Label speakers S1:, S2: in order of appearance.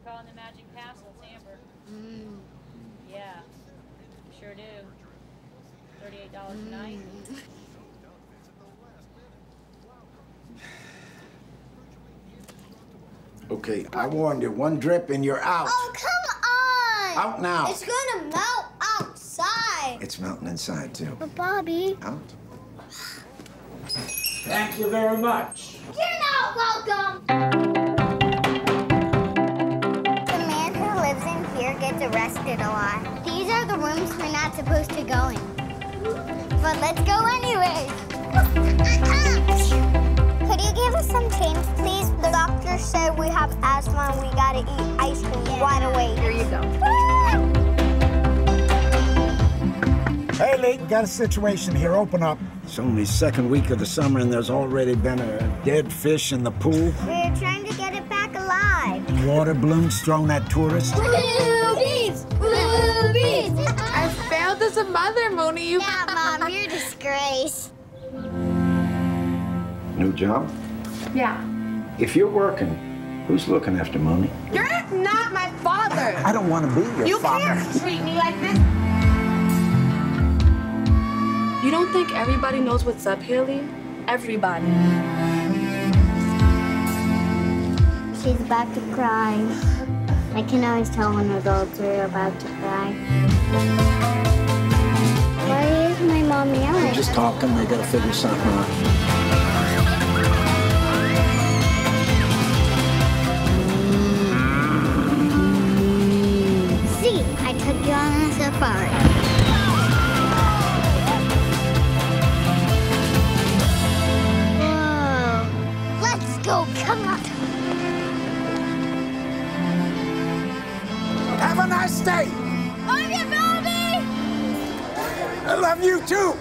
S1: calling the Magic Castle. It's amber. Yeah, sure do. $38 a night.
S2: Okay, I warned you. One drip and you're out.
S3: Oh, come on!
S2: Out now.
S3: It's gonna melt outside.
S2: It's melting inside, too.
S3: But, Bobby...
S2: Out.
S4: Thank you very much.
S3: You're not welcome! The man who lives in here gets arrested a lot. These are the rooms we're not supposed to go in. But let's go anyway. Could you give us some change, please? The doctor said we have asthma and we gotta eat ice cream right away.
S5: Here you go.
S4: Hey, Lee, we got a situation here. Open up.
S2: It's only second week of the summer and there's already been a dead fish in the pool.
S3: We're trying to get it back alive.
S2: Water balloons thrown at tourists.
S3: Boobies! Boobies!
S5: I failed as a mother, Moonee.
S3: Yeah, Mom, you're a disgrace.
S2: New job?
S5: Yeah.
S2: If you're working, who's looking after Moonee?
S5: You're not my father.
S2: I don't want to be your father.
S5: You can't treat me like this. You don't think everybody knows what's up here, Lee? Everybody.
S3: She's about to cry. I can always tell when adults are about to cry. Why is my mom yelling?
S2: They're just talking. They got to figure something out.
S3: See, I took you on a safari. Go, come on.
S4: Have a nice day.
S3: Love you, Bobby!
S4: I love you, too.